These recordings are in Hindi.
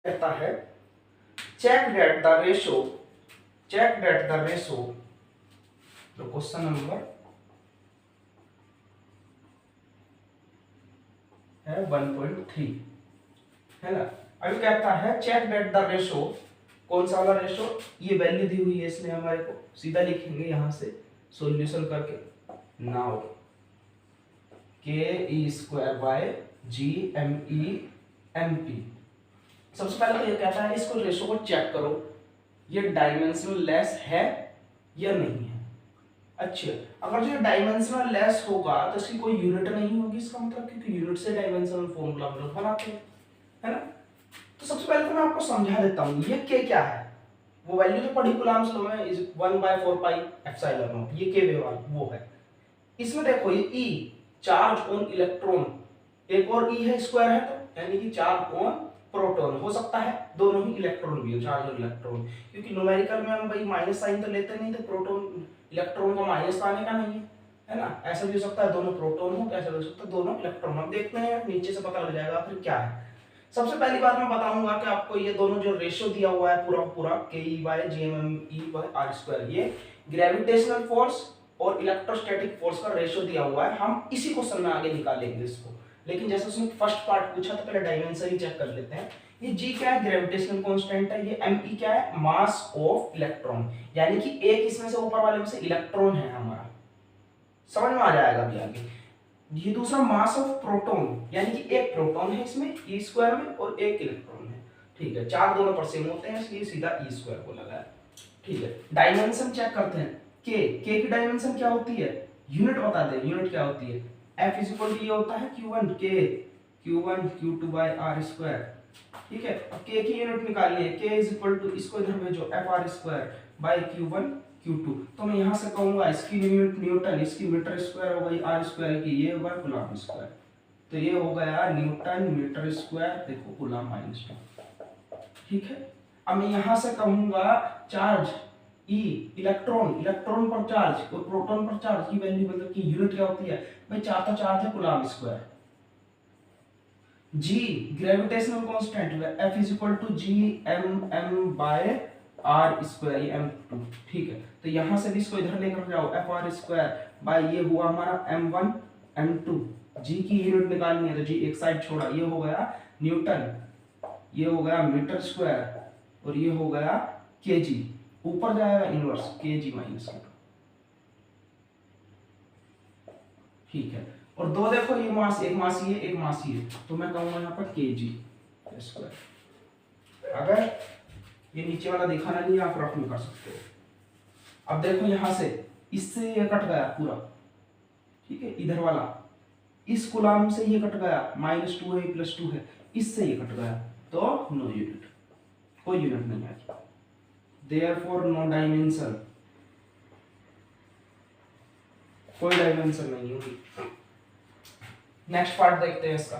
कहता है check that the ratio तो क्वेश्चन नंबर है 1.3 है ना। अभी कहता है चेक दैट द रेशो, कौन सा वाला रेशो, ये वैल्यू दी हुई है इसने हमारे को, सीधा लिखेंगे यहां से सॉल्यूशन करके, now K E square by G M E M P. सबसे पहले तो ये कहता है इसको रेशो को चेक करो, ये डायमेंशनल लेस है या नहीं है। अच्छा, अगर जो डायमेंशनल लेस होगा तो इसकी कोई यूनिट नहीं होगी, इसका मतलब क्योंकि यूनिट से डायमेंशनल फॉर्मूला हम लोग बनाते हैं, है ना। तो सबसे पहले तो मैं आपको समझा देता हूँ ये के क्या है। वो वैल्यू तो पढ़ी कूलम्ब्स लॉ में, इज 1/4 पाई एप्सिलॉन नॉट, ये के वो है। इसमें देखो ये ई चार्ज ऑन इलेक्ट्रॉन, एक और ई है स्क्वायर है, तो यानी कि चार्ज ऑन प्रोटॉन हो सकता है, दोनों ही इलेक्ट्रॉन भी हो, चार्ज और इलेक्ट्रॉन, क्योंकि न्यूमेरिकल में हम भाई माइनस साइन तो लेते नहीं, तो प्रोटॉन इलेक्ट्रॉन का माइनस आने का नहीं है ना। ऐसा भी हो सकता है दोनों प्रोटॉन हो, ऐसा भी हो सकता है दोनों इलेक्ट्रॉन। हम देखते हैं नीचे से पता लग जाएगा फिर क्या है। सबसे पहली बात मैं बताऊंगा कि आपको ये दोनों जो रेशियो दिया हुआ है पूरा पूरा K E by G M M E by R square, ये ग्रेविटेशनल फोर्स और इलेक्ट्रोस्टैटिक फोर्स का रेशियो दिया हुआ है। हम इसी क्वेश्चन में आगे निकालेंगे इसको, लेकिन जैसे उसने फर्स्ट पार्ट पूछा तो पहले डायमेंशन ही चेक कर लेते हैं। ये जी क्या है, ग्रेविटेशनल कांस्टेंट है। ये एम ई क्या है, मास ऑफ इलेक्ट्रॉन, यानी कि एक इसमें से ऊपर वाले में से इलेक्ट्रॉन है हमारा, समझ में आ जाएगा अभी आगे। ये दूसरा मास ऑफ प्रोटॉन, यानी कि एक प्रोटॉन है इसमें ई स्क्वायर में और एक इलेक्ट्रॉन है, ठीक है। चार दोनों पर सेम होते हैं इसलिए सीधा ई स्क्वायर को लगाया, ठीक है। डायमेंशन चेक करते हैं, के की डायमेंशन क्या होती है, यूनिट बता दे, यूनिट क्या होती है। F इज इक्वल टू ये होता है Q1 के Q1 Q2 bye R square, ठीक है। अब K की यूनिट निकालनी है, K इज इक्वल टू इसको इधर भेजो FR square by Q1 Q2, तो मैं यहां से कहूंगा इसकी यूनिट न्यूटन, इसकी मीटर स्क्वायर हो गई R स्क्वायर की, ये होगा कूलम्ब स्क्वायर, तो ये हो गया न्यूटन मीटर स्क्वायर, देखो कूलम्ब -2, ठीक है। अब मैं यहां से कहूंगा चार्ज ई, इलेक्ट्रॉन पर चार्ज और प्रोटॉन पर चार्ज की वैल्यू, मतलब की यूनिट क्या होती है भाई, चार चार्ज है coulomb square. G gravitational constant F is equal to G M M by R square, ये m2, ठीक है। तो यहां से भी इसको इधर लेकर जाओ, FR स्क्वायर बाय ये हुआ हमारा m1 m2, जी की यूनिट निकालनी है तो जी एक साइड छोड़ा, ये हो गया न्यूटन, ये हो गया मीटर स्क्वायर और ये हो गया केजी, ऊपर जाएगा इनवर्स केजी माइनस, ठीक है। और दो देखो ये मास, एक मास ये एक मास ये, तो मैं कहूंगा यहाँ पर केजी स्क्वायर। अगर ये नीचे वाला दिखाना नहीं आप रफ में कर सकते हो। अब देखो यहां से इससे ये कट गया पूरा, ठीक है, इधर वाला इस कूलम्ब से ये कट गया, -2 है +2 है, इससे ये कट गया, तो नो यूनिट, कोई यूनिट नहीं आई, देयरफॉर नो डायमेंशन, कोई डायमेंशन नहीं होगी। नेक्स्ट पार्ट देखते हैं इसका,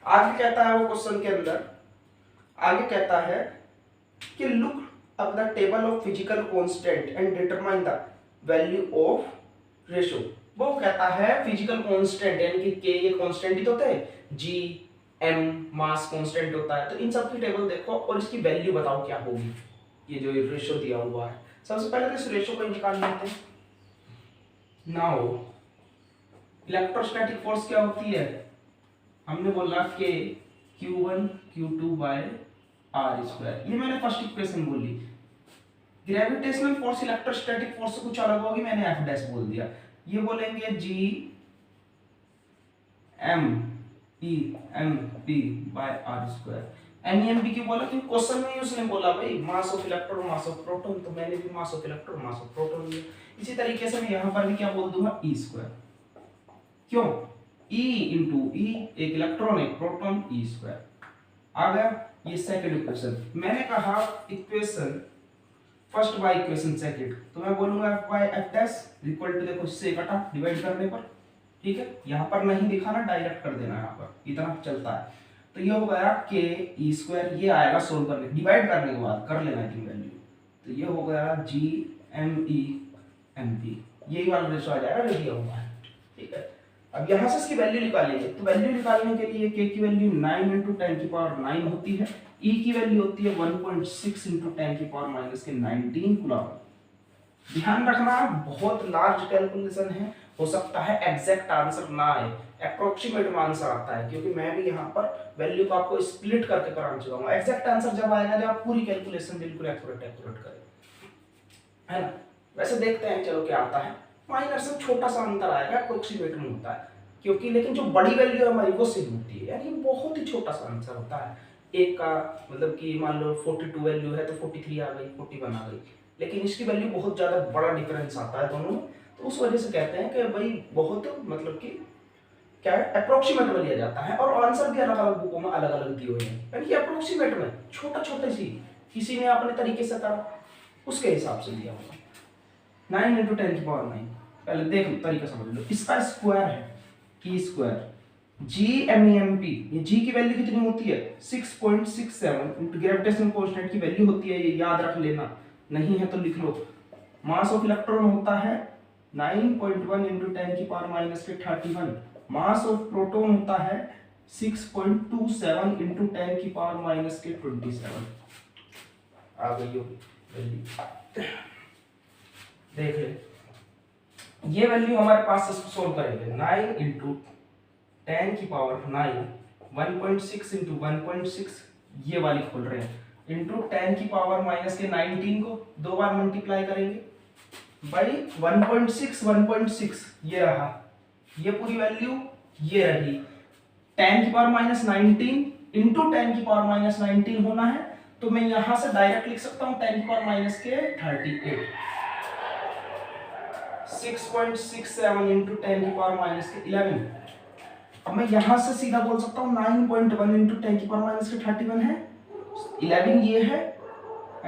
आगे कहता है वो क्वेश्चन के अंदर, आगे कहता है कि look up the table of physical constant and determine the value of ratio. वो कहता है फिजिकल कांस्टेंट, यानी कि के ये कांस्टेंट ही तो होते हैं, जी एम मास कांस्टेंट होता है, तो इन सब की टेबल देखो और इसकी वैल्यू बताओ क्या होगी, ये जो रेशियो दिया हुआ है। सबसे पहले तो इस रेशियो को निकाल लेते हैं। नाउ इलेक्ट्रोस्टैटिक फोर्स क्या होती है, हमने बोला कि Q1 Q2 bye R square, ये मैंने फर्स्ट इक्वेशन बोली। ग्रेविटेशनल फोर्स इलेक्ट्रोस्टैटिक फोर्स से कुछ अलग होगी, मैंने F डैश बोल दिया। ये बोलेंगे G M E M P by R square. NEMP क्यों बोला, क्योंकि क्वेश्चन में उसने बोला भाई mass of electron mass of proton, तो मैंने भी mass of electron mass of proton लिया। इसी तरीके से मैं यहाँ पर भी क्या बोल दूंगा, E स्क्वायर, क्यों E इंटू E, एक इलेक्ट्रॉन एक प्रोटॉन, E स्क्वायर आ गया। ये सेकंड इक्वेशन, मैंने कहा equation first by equation second, तो मैं बोलूंगा F by F dash equal to, देखो इससे कटा डिवाइड करने पर, ठीक है, यहाँ पर नहीं दिखाना, डायरेक्ट कर देना, यहाँ पर इतना चलता है। तो ये हो गया के ई स्क्वायर, ये आएगा सोल्व करने, डिवाइड करने के बाद कर लेना की वैल्यू, तो ये हो गया G M E M P, यही वाला रेशो आ जाएगा जो दिया हुआ है, ठीक है। अब यहाँ से इसकी वैल्यू निकालेंगे, तो वैल्यू निकालने के लिए k की वैल्यू 9 इंटू 10 की पावर 9 होती है, E की वैल्यू होती है 1.6 इंटू 10 की पावर माइनस के 19 कूलम। ध्यान रखना बहुत लार्ज कैलकुलेशन है, हो सकता है एग्जैक्ट आंसर ना आए, अप्रोक्सीमेट आंसर आता है, क्योंकि मैं भी यहाँ पर वैल्यू को आपको स्प्लिट करके कराना चाहता हूँ। एग्जैक्ट आंसर जब आएगा जब आप पूरी कैलकुलेशन बिल्कुल एक्यूरेट करें, है ना। वैसे देखते हैं चलो क्या आता है। माइनर से छोटा सा अंतर आएगा, अप्रोक्सीमेट में होता है, क्योंकि लेकिन जो बड़ी वैल्यू है हमारी वो सेम होती है, यानी बहुत ही छोटा सा आंसर होता है। एक का मतलब कि मान लो 42 वैल्यू है तो 43 आ गई, 41 आ गई, लेकिन इसकी वैल्यू बहुत ज्यादा बड़ा डिफरेंस आता है दोनों में, तो उस वजह से कहते हैं कि भाई बहुत मतलब कि क्या है, अप्रोक्सीमेट में लिया जाता है। और आंसर भी अलग अलग बुकों में अलग अलग दिए हुए हैं, यानी कि अप्रोक्सीमेट में छोटा छोटे सी किसी ने अपने तरीके से करा उसके हिसाब से दिया होगा। 9 इंटू 10 की पावर 9, पहले देख तरीका समझ लो, इसका स्क्वायर है की स्क्वायर GMEMP, ये G की वैल्यू कितनी होती है 6.67 इंटू ग्रेविटेशनल कांस्टेंट की वैल्यू होती है, ये याद रख लेना, नहीं है तो लिख लो। मास ऑफ इलेक्ट्रॉन होता है 9.1 इंटू 10 की पावर माइनस के 31, मास ऑफ प्रोटॉन होता है 6.27 इंटू 10 की पावर माइनस के 27। आ गई होगी वैल्यू, देख ले ये वैल्यू हमारे पास से सोल्व करेंगे। 9 इंटू 10 की पावर 9, 1.6 इंटू 1.6 ये वाली खोल रहे हैं, इंटू 10 की पावर माइनस के 19 को दो बार मल्टीप्लाई करेंगे बाई 1.6 1.6 ये रहा, ये पूरी वैल्यू ये रही, 10 की पावर माइनस 19 इंटू 10 की पावर माइनस 19 होना है, तो मैं यहां से डायरेक्ट लिख सकता हूं 10 की पावर माइनस के 38, 6.67 इंटू 10 की पावर माइनस के 11। अब मैं यहां से सीधा बोल सकता हूं 9.1 इंटू 10 की पावर माइनस के 31 है, 11 ये है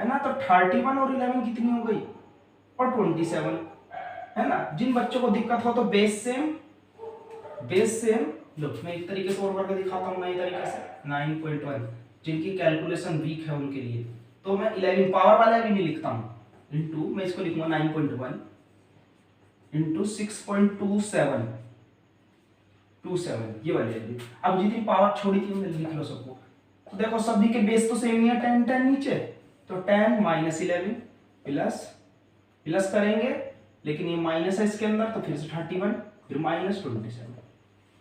ना, तो 31 और 11 कितनी हो गई और 27, है ना। जिन बच्चों को दिक्कत हो तो बेस सेम लो, मैं एक तरीके से और करके दिखाता हूं नए तरीके से। 9.1 जिनकी कैलकुलेशन वीक है उनके लिए, तो मैं 11 पावर वाला भी नहीं लिखता हूं, इंटू मैं इसको लिखूंगा 9.1 इंटू 6.27 ये वाली वैल्यू। अब जितनी पावर छोड़ी थी मैं लिख लो सबको, तो देखो सभी के बेस तो सेम ही है, 10 10 नीचे, तो 10 माइनस 11 प्लस करेंगे, लेकिन ये माइनस है इसके अंदर, तो फिर से 31 फिर minus 27,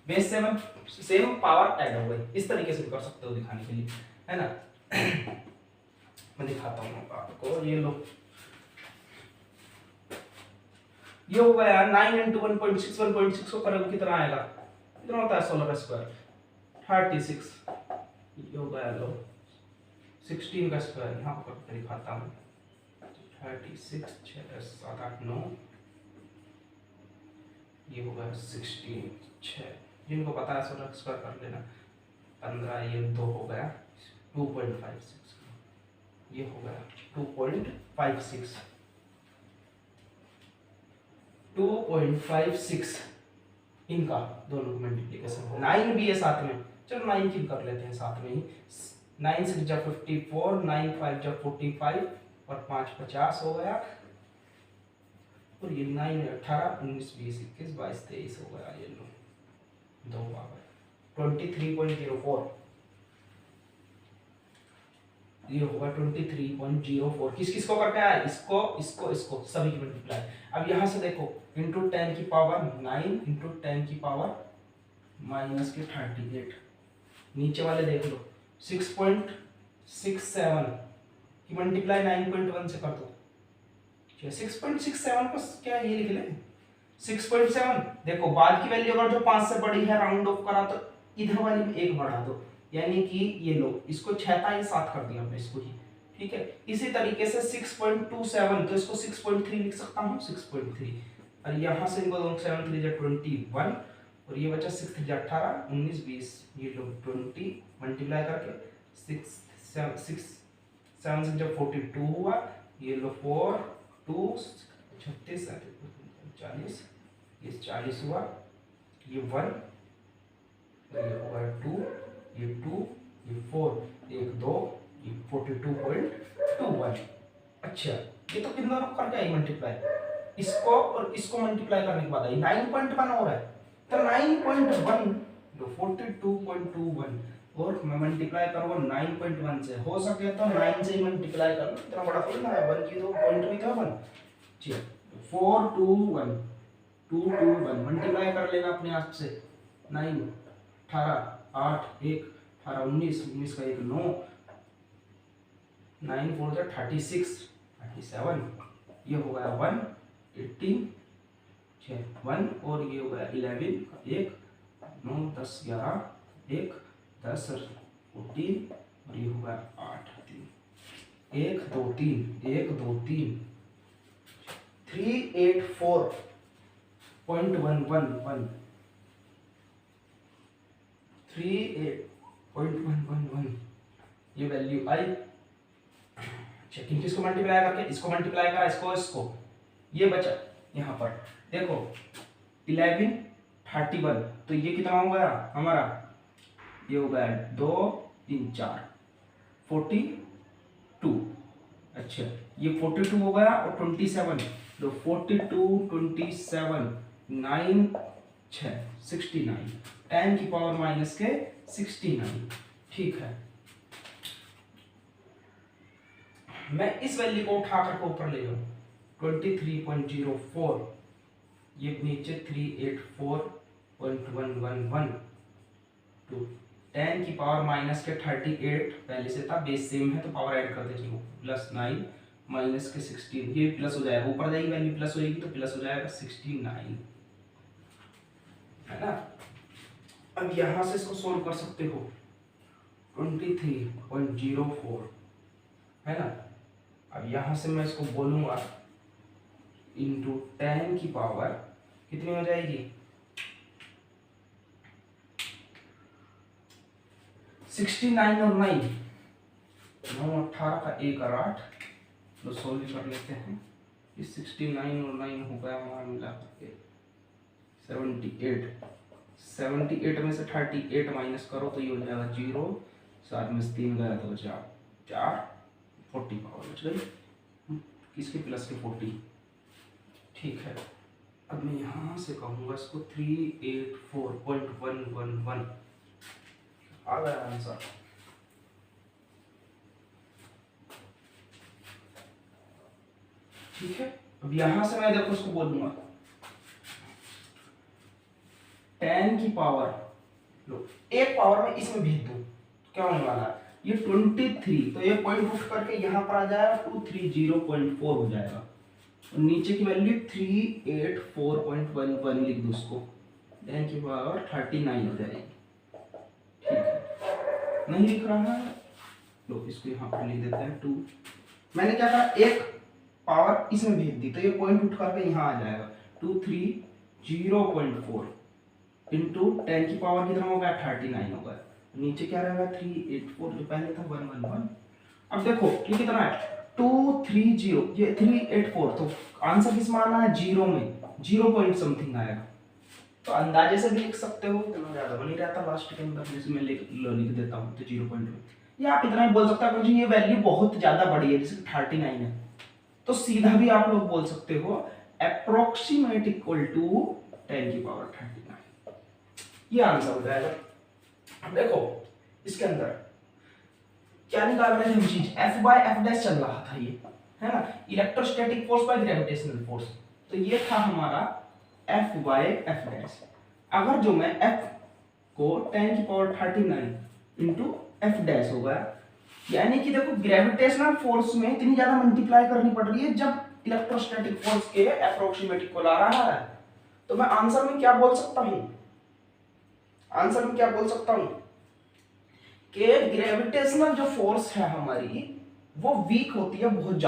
base 7 same power add हो गई। इस तरीके से भी कर सकते हो दिखाने के लिए, है ना। मैं दिखाता हूँ आपको, ये लो ये हो गया 9 इंटू 1.6 1.6 को करोगे कितना आएगा, कितना होता है 16 का स्क्वायर 36, ये हो गया लो 16 का स्क्वायर, यहाँ पर करके दिखाता हूँ 36 6 7 8 9, ये हो गया 16 6, जिनको पता है 16 का स्क्वायर कर लेना, 15 ये 2 हो गया 2.56, ये हो गया 2.56 इनका दोनों मल्टीप्लिकेशन। 9 भी है साथ में, चलो 9 की कर लेते हैं साथ में ही, 9 6 जा 54, 9 5 जा 45 और 5 50 हो गया, और ये 9 18 19 20 21 22 23 हो गया, ये लो 2 पावर 23.04, ये होगा 23.04। किस किस को करके आया, इसको इसको इसको सभी की मल्टीप्लाई। अब यहां से देखो इंटू 10 की पावर 9 इंटू 10 की पावर माइनस के 38, नीचे वाले देख लो 6.67 की मल्टीप्लाई 9.1 से कर दो, 6.67 को क्या ये लिख ले 6.7, देखो बाद की वैल्यू अगर जो 5 से बड़ी है राउंड ऑफ करा तो इधर वाली में 1 बढ़ा दो, यानी कि ये लो इसको 6 था ये 7 कर दिया हमने इसको ही, ठीक है। इसी तरीके से 6.27 तो इसको 6.3 लिख सकता हूँ 6.3, और यहाँ से इनको 7 3 जा 21 और ये बचा 6 3 जा 18 19 20, ये लो 20 मल्टीप्लाई करके 6 7 6 7 6 जा 42 हुआ, ये लो 4 2 36 40, ये 40 हुआ, ये 1 ये होगा 2 ये 2 ये 4 1 2 ये 42.21। अच्छा ये तो कितना करके आई मल्टीप्लाई, इसको और इसको मल्टीप्लाई करने के बाद आई 9.1 हो रहा है, तो 9.1 जो 42.21 और मैं मल्टीप्लाई करूँगा 9.1 से, हो सके तो 9 से ही मल्टीप्लाई कर लो, इतना बड़ा थोड़ी ना है, 1 की तो पॉइंट भी था 1। चलिए 421 221 मल्टीप्लाई कर लेना अपने आप से, 9 18 8 1 18 19 19 का 1 9 9 4 जा 36 37, ये हो गया 1 18 6 1 और ये हो गया 11 का 1 9 10 11 1 10 14 और ये हो गया 8 3 1 2 3 1 2 3 384.111 38.111 ये वैल्यू आई। चेकिंग किसको मल्टीप्लाई करके, इसको मल्टीप्लाई करा, इसको ये बचा यहाँ पर देखो 11 31, तो ये कितना हो गया हमारा, ये हो गया 2 3 4 42। अच्छा ये 42 हो गया और 27, तो 42 27 9 6 69 10 की पावर माइनस के 69। ठीक है, मैं इस वैल्यू को उठा करके ऊपर ले जाऊं 23.04, ये नीचे 384.111 टू 10 की पावर माइनस के 38, पहले से था बेस सेम है तो पावर ऐड करते चलो, प्लस 9 माइनस के 16, ये प्लस हो जाएगा, ऊपर जाएगी वैल्यू प्लस हो जाएगी तो प्लस हो जाएगा 69 है ना। अब यहां से इसको सोल्व कर सकते हो 23.04 है ना। अब यहां से मैं इसको बोलूंगा इंटू 10 की पावर कितनी हो जाएगी 69 और 9 9 18 का 1 और 8, तो सोल्व कर लेते हैं। ये 69 और 9 हो गया हमारा मिला करके 78 में से 38 माइनस करो तो ये हो जाएगा 0, 7 में से 3 गया तो बचा 4, 40 पावर बच गई, किसके प्लस के 40। ठीक है, अब मैं यहाँ से कहूँगा इसको 384.111 आ गया आंसर। ठीक है, अब यहां से मैं देखो इसको बोलूंगा 10 की पावर, लो एक पावर में इसमें भेज दो तो क्या होने वाला है, ये 23, तो ये पॉइंट उठ करके यहाँ पर आ जाएगा 230.4 हो जाएगा, और नीचे की वैल्यू 384.11 लिख दो उसको, 10 की पावर 39 हो जाएगी। ठीक है, नहीं लिख रहा है, लो इसको यहाँ पर लिख देते हैं 2, मैंने क्या कहा एक पावर इसमें भेज दी तो ये पॉइंट उठ करके यहाँ आ जाएगा 230.4 इंटू 10 की पावर कितना होगा 39 होगा, नीचे क्या रहेगा 384 जो पहले था 111। अब देखो ये कितना है 230, ये 384, तो आंसर किस में आना है 0 में, 0 पॉइंट समथिंग आएगा, तो अंदाजे से भी लिख सकते हो, इतना ज्यादा बनी रहता लास्ट के अंदर, जैसे मैं लिख देता हूँ तो 0 पॉइंट, या आप इतना ही बोल सकते हो ये वैल्यू बहुत ज्यादा बड़ी है जैसे 39 है, तो सीधा भी आप लोग बोल सकते हो अप्रोक्सीमेट इक्वल टू 10 की पावर 39, ये आंसर हो जाएगा। अब देखो इसके अंदर क्या निकाल रहे हैं हम चीज, F बाय F डैश चल रहा था ये, है ना, electrostatic force by gravitational force, तो ये था हमारा F बाय F डैश। अगर जो मैं F को 10 की पावर 39 इंटू F डैश हो गया, यानी कि देखो ग्रेविटेशनल फोर्स में इतनी ज्यादा मल्टीप्लाई करनी पड़ रही है जब इलेक्ट्रोस्टैटिक फोर्स के अप्रोक्सीमेट इक्वल आ रहा है, तो मैं आंसर में क्या बोल सकता हूं, आंसर में क्या बोल सकता हूं कि ग्रेविटेशनल जो फोर्स है हमारी वो वीक होती है बहुत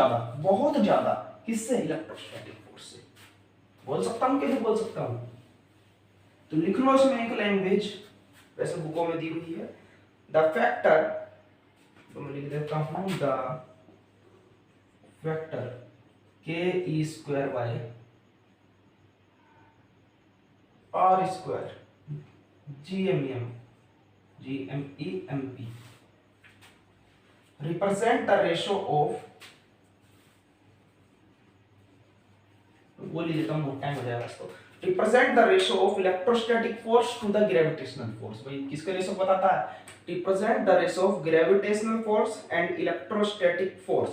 ज्यादा, किससे, इलेक्ट्रोस्टैटिक फोर्स से, बोल सकता हूं कि नहीं बोल सकता हूं, तो लिख लो इसमें एक लैंग्वेज वैसे बुकों में दी हुई है, द फैक्टर, तो मैं लिख देता हूं the factor K E square by R square GME represent the ratio of, बोल ही देता हूँ बहुत टाइम हो जाएगा इसको, represent the ratio of electrostatic force to the gravitational force. भाई किसके रेशो बताता है? Represent the ratio of gravitational force and electrostatic force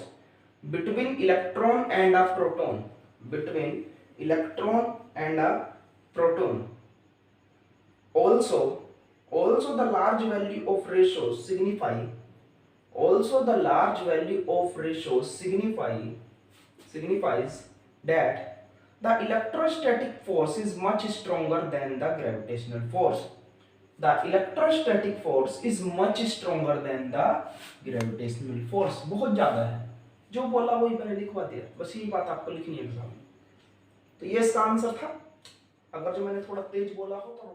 between electron and a proton, between electron and a proton. Also the large value of ratios signify, also the large value of ratios signifies that the electrostatic force is much stronger than the gravitational force. The electrostatic force is much stronger than the gravitational force. बहुत ज्यादा है, जो बोला वही मैंने लिखवा दिया, बस यही बात आपको लिखनी है एग्जाम में। तो ये इसका आंसर था। अगर जो मैंने थोड़ा तेज बोला हो तो